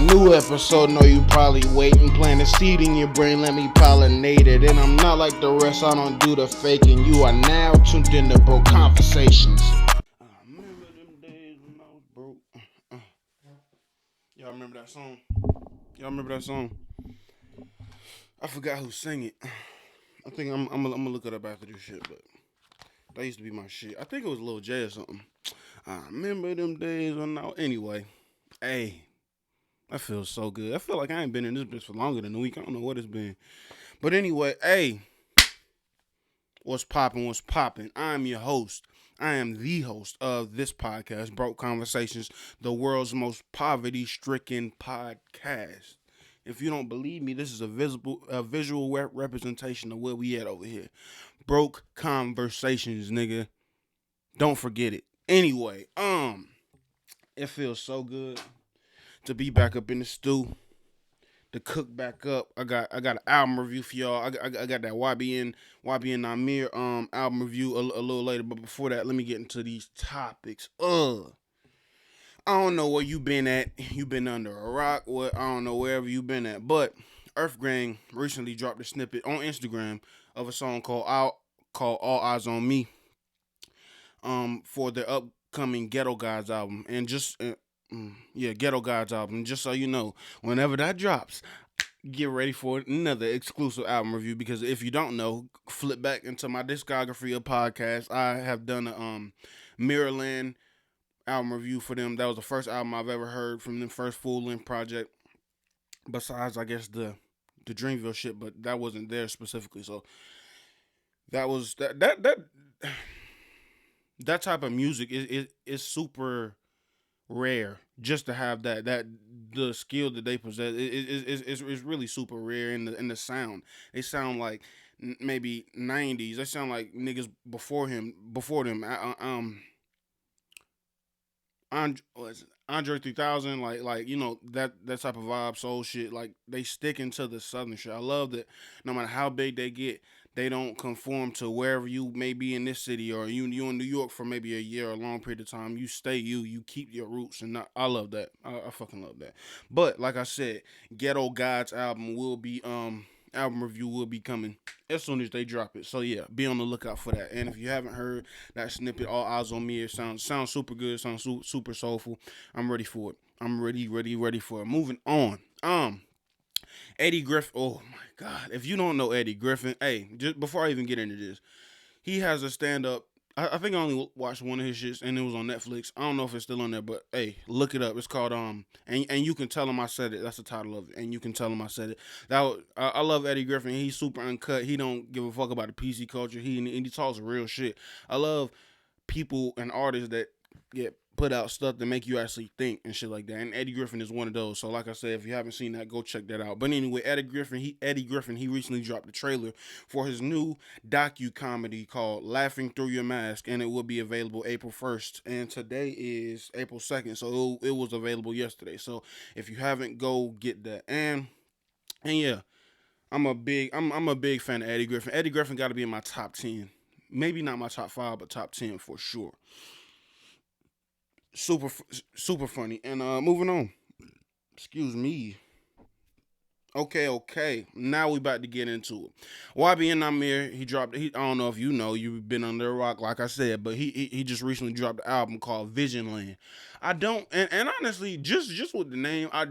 new episode. Know you probably waiting. Plant a seed in your brain, let me pollinate it. And I'm not like the rest, I don't do the faking. You are now tuned into Broke Conversations. I remember them days when I was broke. Y'all remember that song? Y'all remember that song? I forgot who sang it. I think I'm gonna look it up after this shit, but that used to be my shit. I think it was Lil J or something. I remember them days when I... Anyway, hey, that feels so good. I feel like I ain't been in this bitch for longer than a week. I don't know what it's been. But anyway, hey, what's poppin', what's poppin'? I'm your host. I am the host of this podcast, Broke Conversations, the world's most poverty-stricken podcast. If you don't believe me, this is a visual representation of where we at over here. Broke Conversations, nigga. Don't forget it. Anyway, it feels so good to be back up in the stew, to cook back up. I got an album review for y'all. I got that YBN Nahmir album review a little later. But before that, let me get into these topics. I don't know where you been at. You been under a rock. I don't know wherever you been at. But Earth Gang recently dropped a snippet on Instagram of a song called All Eyes on Me. For their upcoming Ghetto Gods album, and Ghetto Gods album. And just so you know, whenever that drops, get ready for another exclusive album review. Because if you don't know, flip back into my discography of podcasts. I have done a Visionland album review for them. That was the first album I've ever heard from them, first full length project. Besides, I guess the Dreamville shit, but that wasn't there specifically. So that was that type of music is super rare. Just to have that the skill that they possess is really super rare. In the sound, they sound like maybe 90s. They sound like niggas before them. Andre 3000, like you know, that type of vibe, soul shit. Like, they stick into the southern shit. I love that. No matter how big they get, they don't conform to wherever you may be in this city, or you in New York for maybe a year or a long period of time. You stay you keep your roots, and I love that. I fucking love that. But like I said, Ghetto Gods album review will be coming as soon as they drop it. So yeah, be on the lookout for that. And if you haven't heard that snippet, All Eyes on Me, it sounds super good, sounds super soulful. I'm ready for it. I'm ready for it. Moving on. Eddie Griffin. Oh my God. If you don't know Eddie Griffin, hey, just before I even get into this, he has a stand-up. I think I only watched one of his shits, and it was on Netflix. I don't know if it's still on there, but hey, look it up. It's called and you can tell him I said it. That's the title of it. And you can tell him I said it. I love Eddie Griffin. He's super uncut. He don't give a fuck about the PC culture. He talks real shit. I love people and artists that get put out stuff to make you actually think and shit like that. And Eddie Griffin is one of those. So like I said, if you haven't seen that, go check that out. But anyway, Eddie Griffin, he recently dropped the trailer for his new DocuComedy called Laughing Through Your Mask, and it will be available April 1st. And today is April 2nd, so it was available yesterday. So if you haven't, go get that. And yeah, I'm a big fan of Eddie Griffin. Eddie Griffin got to be in my top 10. Maybe not my top 5, but top 10 for sure. Super funny. And moving on. Excuse me. Okay. Now we about to get into it. YBN Nahmir, he dropped. I don't know if you know, you've been under a rock, like I said, but he just recently dropped an album called Visionland. I don't, and honestly, just with the name, I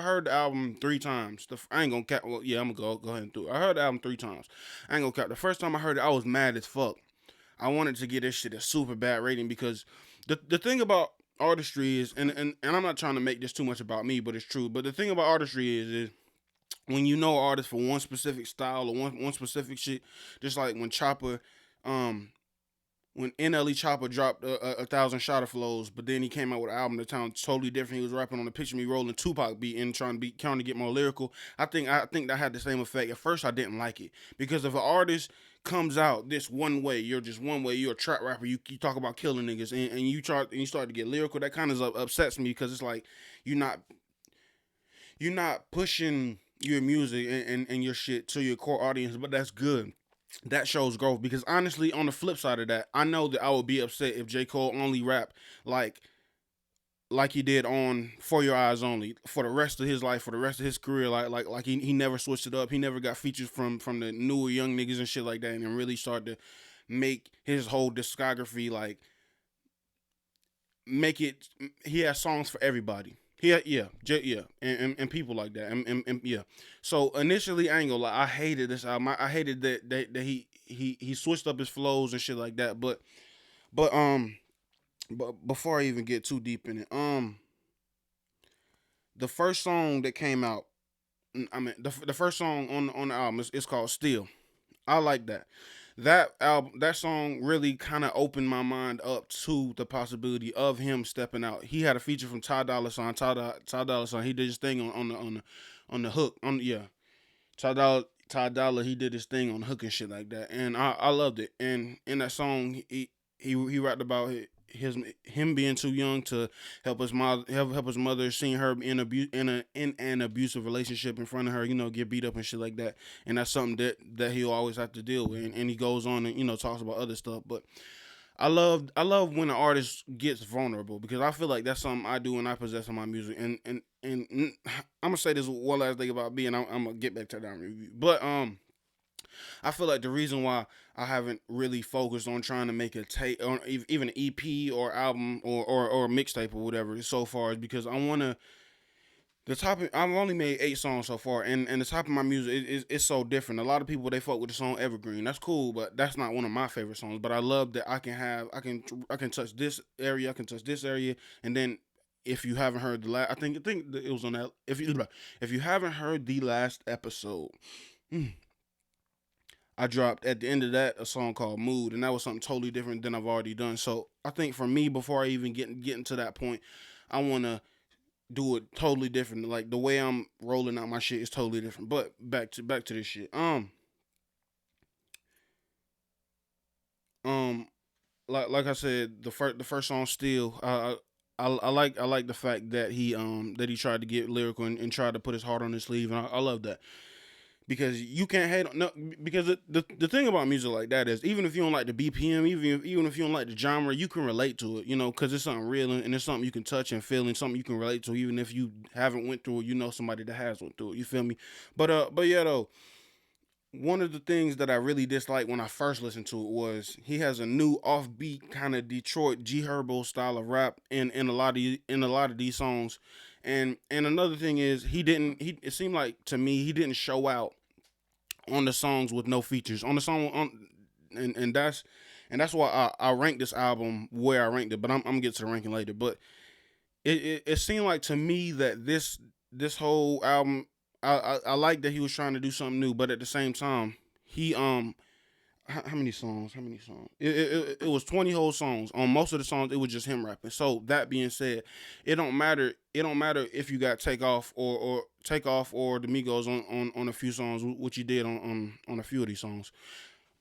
heard the album 3 times. I ain't gonna cap. Well, yeah, I'm gonna go ahead and do it. I heard the album 3 times. I ain't gonna cap. The first time I heard it, I was mad as fuck. I wanted to get this shit a super bad rating because the thing about artistry is, and I'm not trying to make this too much about me, but it's true. But the thing about artistry is when you know an artist for one specific style or one specific shit, just like when NLE Chopper dropped a thousand Shotter Flows, but then he came out with an album that sounded totally different. He was rapping on the Picture Me Rolling Tupac beat and trying to get more lyrical. I think that had the same effect. At first, I didn't like it because if an artist comes out this one way, you're just one way. You're a trap rapper. You talk about killing niggas, and you start to get lyrical. That kind of upsets me because it's like you're not pushing your music and your shit to your core audience, but that's good. That shows growth because honestly, on the flip side of that, I know that I would be upset if J. Cole only rap like like he did on For Your Eyes Only for the rest of his life, for the rest of his career. Like he never switched it up. He never got features from the newer young niggas and shit like that, and then really started to make his whole discography like make it. He has songs for everybody. Yeah, and people like that, and yeah. So initially, I ain't gonna lie, I hated this album. I hated that he switched up his flows and shit like that. But but before I even get too deep in it, the first song that came out, I mean, the first song on the album is called Still. I like that. That album, that song really kind of opened my mind up to the possibility of him stepping out. He had a feature from Ty Dolla Sign. Ty Dolla Sign. He did his thing on the hook. Ty Dolla. He did his thing on the hook and shit like that, and I loved it. And in that song, he rapped about him being too young to help his mother, help his mother, seeing her in an abusive relationship in front of her, get beat up and shit like that. And that's something that he'll always have to deal with. And he goes on and talks about other stuff. But I love when an artist gets vulnerable, because I feel like that's something I do and I possess in my music. And I'm gonna say this one last thing about B, and I'm gonna get back to that review. But I feel like the reason why I haven't really focused on trying to make a tape or even an EP or album or a mixtape or whatever so far is because I want to. The topic, I've only made 8 songs so far, and the top of my music is so different. A lot of people, they fuck with the song Evergreen. That's cool, but that's not one of my favorite songs. But I love that I can touch this area, I can touch this area, and then if you haven't heard the last, I think it was on that. If you haven't heard the last episode, I dropped at the end of that a song called Mood, and that was something totally different than I've already done. So I think for me, before I even getting to that point, I want to do it totally different. Like the way I'm rolling out my shit is totally different. But back to this shit. Um, like I said, the first song Still. I like the fact that he tried to get lyrical and tried to put his heart on his sleeve, and I love that. Because you can't hate on no, because the thing about music like that is, even if you don't like the BPM, even if you don't like the genre, you can relate to it, because it's something real, and it's something you can touch and feel, and something you can relate to, even if you haven't went through it. Somebody that has went through it. You feel me? But yeah, though, one of the things that I really disliked when I first listened to it was he has a new offbeat kind of Detroit G Herbo style of rap in a lot of these songs. And another thing is, it seemed like to me he didn't show out on the songs with no features on the song on and that's why I ranked this album where I ranked it. But I'm gonna get to the ranking later. But it seemed like to me that this whole album, I like that he was trying to do something new, but at the same time, he how many songs? How many songs? It was 20 whole songs. On most of the songs, it was just him rapping. So that being said, it don't matter. It don't matter if you got Takeoff or the Migos on a few songs, which you did on a few of these songs,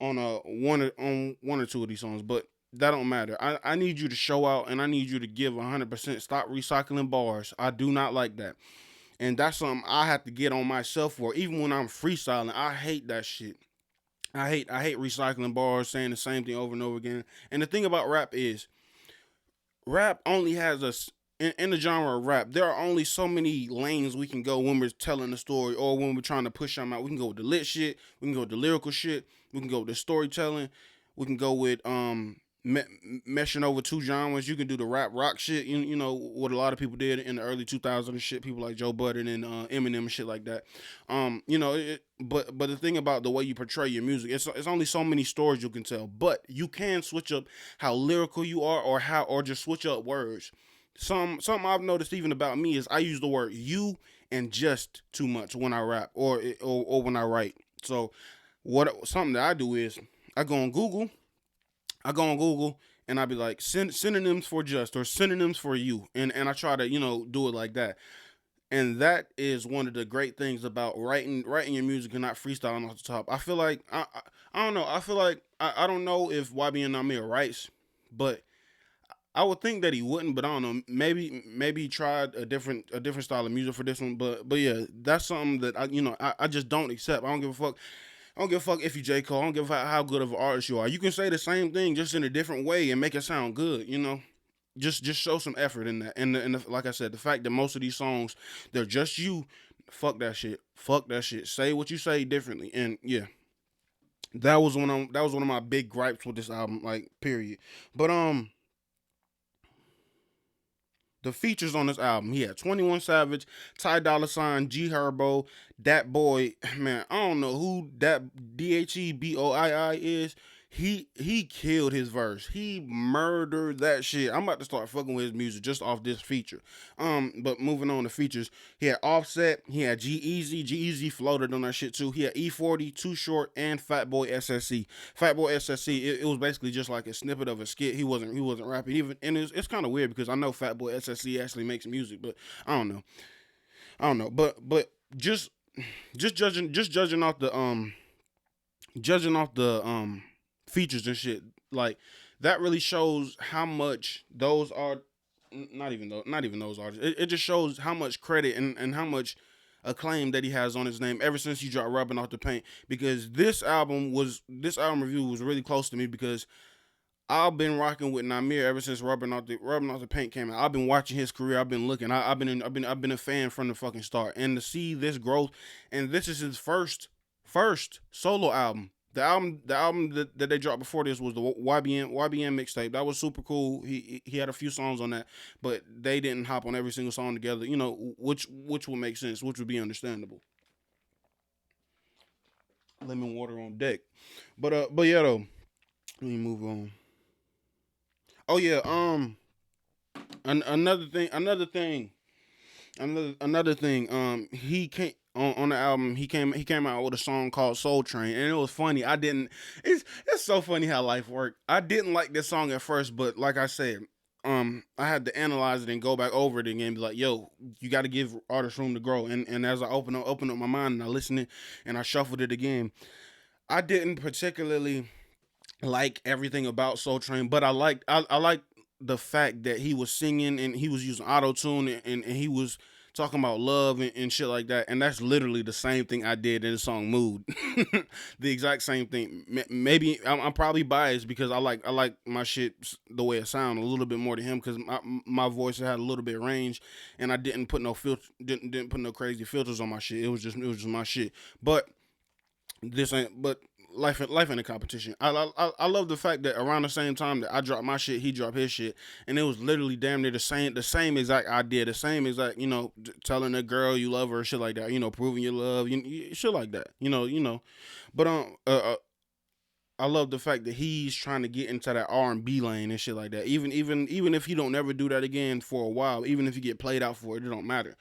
on one or two of these songs. But that don't matter. I need you to show out, and I need you to give 100%. Stop recycling bars. I do not like that. And that's something I have to get on myself for. Even when I'm freestyling, I hate that shit. I hate recycling bars, saying the same thing over and over again. And the thing about rap is, rap only has us in the genre of rap. There are only so many lanes we can go when we're telling a story, or when we're trying to push them out. We can go with the lit shit. We can go with the lyrical shit. We can go with the storytelling. We can go with meshing over two genres. You can do the rap rock shit. What a lot of people did in the early 2000s and shit. People like Joe Budden and Eminem and shit like that. But the thing about the way you portray your music, it's only so many stories you can tell. But you can switch up how lyrical you are, or just switch up words. Something I've noticed even about me is I use the word "you" and "just" too much when I rap or when I write. So something that I do is I go on Google. I go on Google and I be like, synonyms for just, or synonyms for you, and I try to do it like that. And that is one of the great things about writing your music and not freestyling off the top. I feel like I don't know. I feel like I don't know if YBN Nahmir writes, but I would think that he wouldn't. But I don't know. Maybe he tried a different style of music for this one. But yeah, that's something that I just don't accept. I don't give a fuck. I don't give a fuck if you J. Cole. I don't give a fuck how good of an artist you are. You can say the same thing just in a different way and make it sound good. just show some effort in that. And like I said, the fact that most of these songs they're just you, fuck that shit. Fuck that shit. Say what you say differently. And yeah, that was one of my big gripes with this album, like period. But the features on this album, he had 21 Savage, Ty Dolla Sign, G Herbo, Dat Boy. Man, I don't know who that Dheboi is. He killed his verse. He murdered that shit. I'm about to start fucking with his music just off this feature. But moving on to features, he had Offset, he had G-Eazy. G-Eazy floated on that shit too. He had E40, Too Short, and Fatboy SSC. Fatboy SSC, it was basically just like a snippet of a skit. He wasn't rapping even, and it's kind of weird because I know Fatboy SSC actually makes music, but I don't know. But just judging off the features and shit, like that really shows how much those are not even those artists. It just shows how much credit and how much acclaim that he has on his name ever since he dropped Rubbing Off the Paint. Because this album review was really close to me because I've been rocking with Nahmir ever since Rubbing Off the Paint came out. I've been watching his career. I've been looking. I've been a fan from the fucking start. And to see this growth, and this is his first solo album. The album that they dropped before this was the YBN mixtape. That was super cool. He had a few songs on that, but they didn't hop on every single song together. You know, which would make sense, which would be understandable. Lemon water on deck, but yeah though. Let me move on. Oh yeah, another thing. He came on the album. He came out with a song called Soul Train, and it was funny. I didn't. It's so funny how life worked. I didn't like this song at first, but like I said, I had to analyze it and go back over it again. And be like, yo, you got to give artists room to grow. And as I open up my mind and I listened it and I shuffled it again, I didn't particularly like everything about Soul Train, but I liked the fact that he was singing and he was using auto tune and he was talking about love and shit like that. And that's literally the same thing I did in the song Mood. The exact same thing. Maybe I'm probably biased because I like my shit the way it sounds a little bit more to him because my voice had a little bit of range and I didn't put no didn't put no crazy filters on my shit. It was just my shit. But this ain't but life in a competition. I love the fact that around the same time that I dropped my shit, he dropped his shit, and it was literally damn near the same exact idea, the same exact telling a girl you love her, shit like that, proving your love, shit like that, But I love the fact that he's trying to get into that R&B lane and shit like that. Even if he don't never do that again for a while, even if you get played out for it, it don't matter.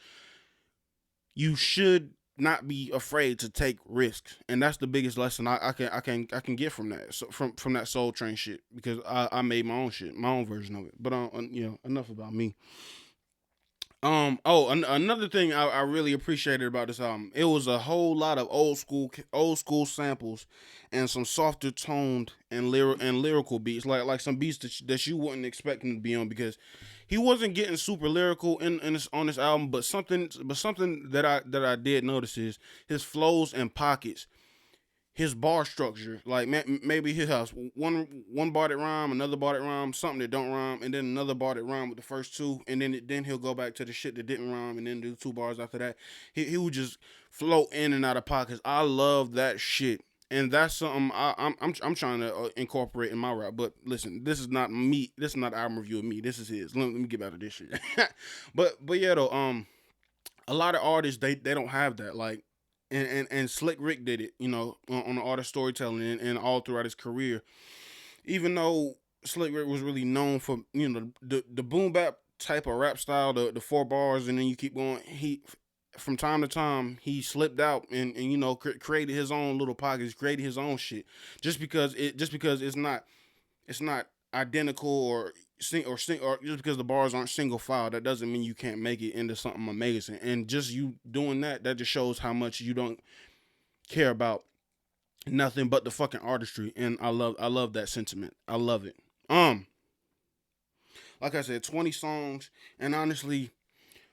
You should not be afraid to take risks, and that's the biggest lesson I can get from that. So from that Soul Train shit because I made my own shit, my own version of it. But enough about me. Another thing I really appreciated about this album, it was a whole lot of old school samples and some softer toned and lyrical beats, like some beats that you wouldn't expect him to be on because he wasn't getting super lyrical on this album, but something that I did notice is his flows and pockets, his bar structure. Like maybe he has one bar that rhyme, another bar that rhyme, something that don't rhyme, and then another bar that rhyme with the first two, and then he'll go back to the shit that didn't rhyme, and then do two bars after that. He would just float in and out of pockets. I love that shit. And that's something I'm trying to incorporate in my rap. But listen, this is not me. This is not an album review of me. This is his. Let me get back to this shit. but yeah though, a lot of artists they don't have that. Like and Slick Rick did it, on the art of storytelling and all throughout his career. Even though Slick Rick was really known for the boom bap type of rap style, the four bars and then you keep going. He from time to time he slipped out and created his own little pockets, created his own shit. Just because it's not identical or just because the bars aren't single file, that doesn't mean you can't make it into something amazing. And just you doing that just shows how much you don't care about nothing but the fucking artistry. And I love that sentiment. I love it. Like I said, 20 songs, and honestly,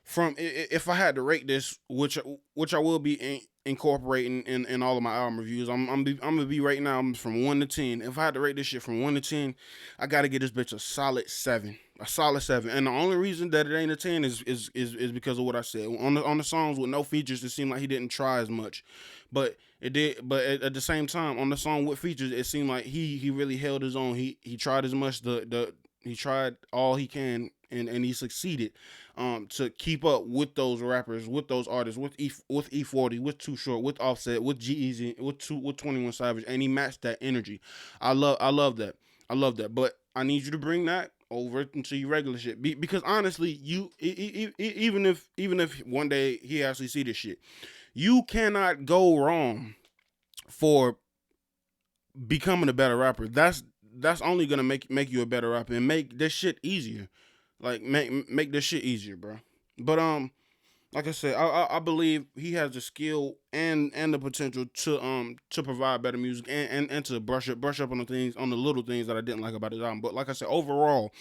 from if I had to rate this, which I will be incorporating in all of my album reviews, I'm gonna be right now. I'm from 1 to 10. If I had to rate this shit from 1 to 10, I gotta give this bitch a solid 7. A solid 7. And the only reason that it ain't a 10 is because of what I said. On the songs with no features, it seemed like he didn't try as much. But it did. But at the same time, on the song with features, it seemed like he really held his own. He tried as much he tried all he can, and he succeeded to keep up with those rappers, with those artists, with E40, with Too Short, with Offset, with G-Eazy, with 21 Savage, and he matched that energy. I love that. I love that. But I need you to bring that over into your regular shit. Because honestly, even if one day he actually see this shit, you cannot go wrong for becoming a better rapper. That's only gonna make you a better rapper and make this shit easier. Like make this shit easier, bro. But like I said, I believe he has the skill and the potential to provide better music and to brush up on the little things that I didn't like about his album. But like I said, overall,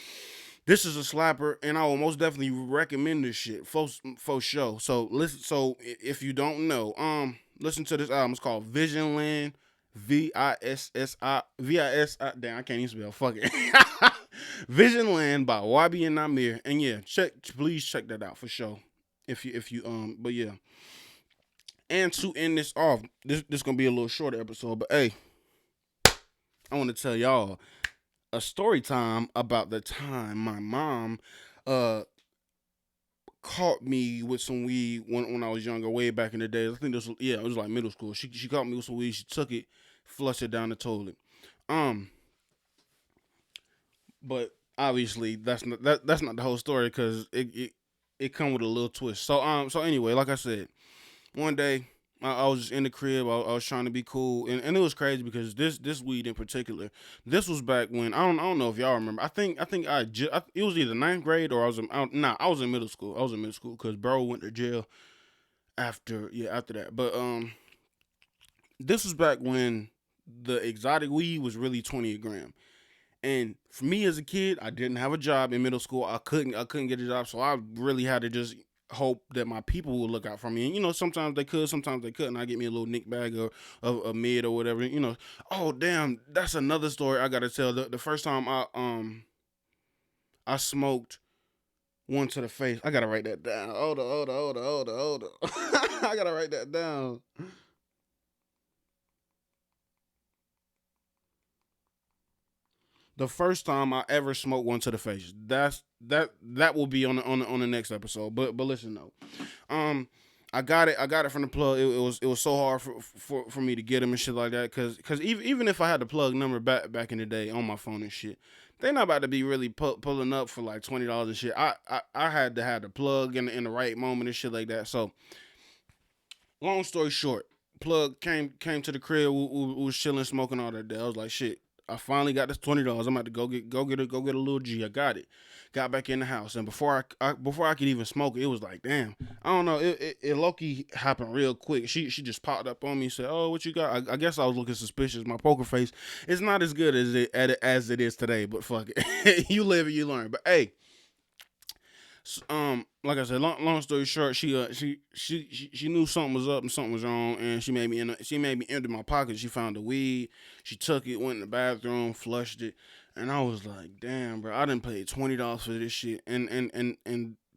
this is a slapper, and I will most definitely recommend this shit for show. So listen. So if you don't know, listen to this album. It's called Visionland. VISI. Damn, I can't even spell. Fuck it. Visionland by YBN Nahmir. And yeah, please check that out for sure. But yeah. And to end this off, this gonna be a little shorter episode, but hey, I want to tell y'all a story time about the time my mom caught me with some weed when I was younger, way back in the days. I think it was like middle school. She caught me with some weed. She took it, flushed it down the toilet. But obviously that's not the whole story because it come with a little twist. So anyway, like I said, one day I was just in the crib. I was trying to be cool, and it was crazy because this weed in particular, this was back when I don't know if y'all remember. I think it was either ninth grade or I was in middle school. I was in middle school because bro went to jail after that. But this was back when the exotic weed was really 20 a gram. And for me as a kid, I didn't have a job in middle school. I couldn't get a job, so I really had to just hope that my people would look out for me. And sometimes they could, sometimes they couldn't. I get me a little nick bag or a mid or whatever. Oh damn, that's another story I gotta tell. The first time I smoked one to the face. I gotta write that down. Hold on. I gotta write that down. The first time I ever smoked one to the face. That will be on the next episode. But listen though, I got it from the plug. It was so hard for me to get them and shit like that. Cause even if I had the plug number back in the day on my phone and shit, they not about to be really pulling up for like $20 and shit. I had to have the plug in the right moment and shit like that. So long story short, plug came to the crib. We was chilling, smoking all that day. I was like, shit. I finally got this $20. I'm about to go get a little G. I got it. Got back in the house, and before I could even smoke it, it was like, damn. I don't know. It low key happened real quick. She just popped up on me and said, "Oh, what you got?" I guess I was looking suspicious. My poker face is not as good as it is today, but fuck it. You live and you learn. But hey, like I said, long story short, she knew something was up and something was wrong, and she made me empty my pocket. She found the weed, she took it, went in the bathroom, flushed it, and I was like, damn, bro, I didn't pay $20 for this shit, and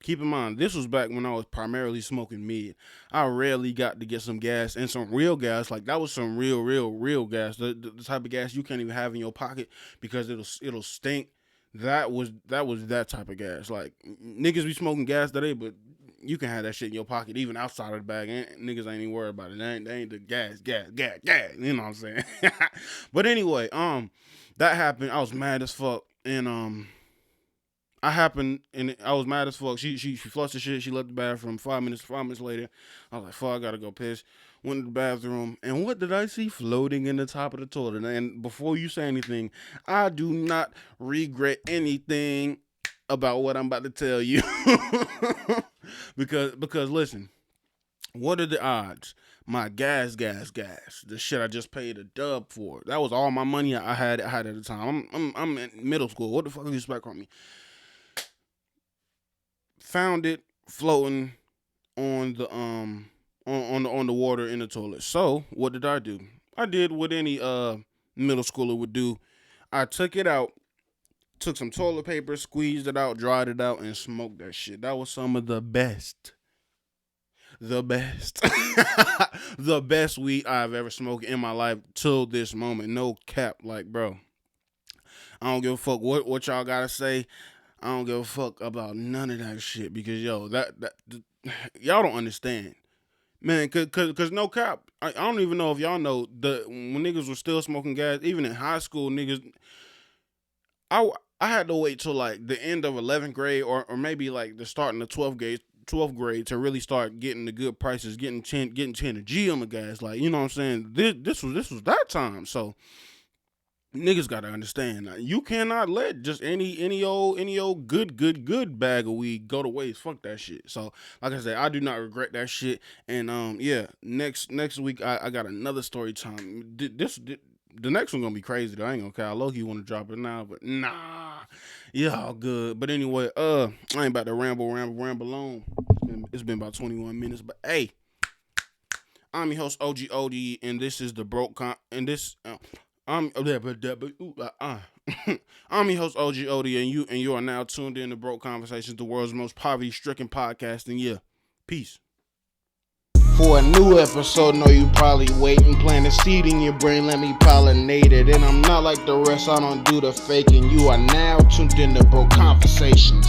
keep in mind, this was back when I was primarily smoking mid. I rarely got to get some gas and some real gas. Like that was some real gas. The type of gas you can't even have in your pocket because it'll stink. That type of gas. Like niggas be smoking gas today, but you can have that shit in your pocket even outside of the bag. And niggas ain't even worried about it. They ain't the gas. You know what I'm saying? But anyway, that happened. I was mad as fuck, and I was mad as fuck. She flushed the shit. She left the bathroom. 5 minutes later, I was like, fuck, I gotta go piss. Went to the bathroom, and what did I see floating in the top of the toilet? And before you say anything, I do not regret anything about what I'm about to tell you. because listen, what are the odds? My gas, the shit I just paid a dub for. That was all my money I had at the time. I'm in middle school. What the fuck do you expect from me? Found it floating on the on the water in the toilet. So what did I do? I did what any middle schooler would do. I took it out, Took some toilet paper, squeezed it out, dried it out, and smoked that shit. That was some of the best. The best. The best weed I've ever smoked in my life till this moment. No cap. Like, bro, I don't give a fuck what y'all gotta say. I don't give a fuck about none of that shit because, yo, that y'all don't understand. Man, cause no cap. I don't even know if y'all know when niggas were still smoking gas, even in high school, niggas. I had to wait till like the end of 11th grade or maybe like the starting of 12th grade to really start getting the good prices, getting 10 a G on the gas. Like, you know what I'm saying? This was that time. So niggas gotta understand. You cannot let just any old good bag of weed go to waste. Fuck that shit. So like I said, I do not regret that shit. And yeah, next week I got another story time. The next one gonna be crazy though. I ain't gonna care. Low-key want to drop it now, but nah, yeah, all good. But anyway, I ain't about to ramble on. It's been about 21 minutes, but hey, I'm your host Og.Oti, and this is the I'm your host Og.Oti, and you are now tuned in to Broke Conversations, the world's most poverty-stricken podcast. And yeah, peace. For a new episode, know you probably waiting. Plant a seed in your brain, let me pollinate it. And I'm not like the rest, I don't do the faking. You are now tuned in to Broke Conversations.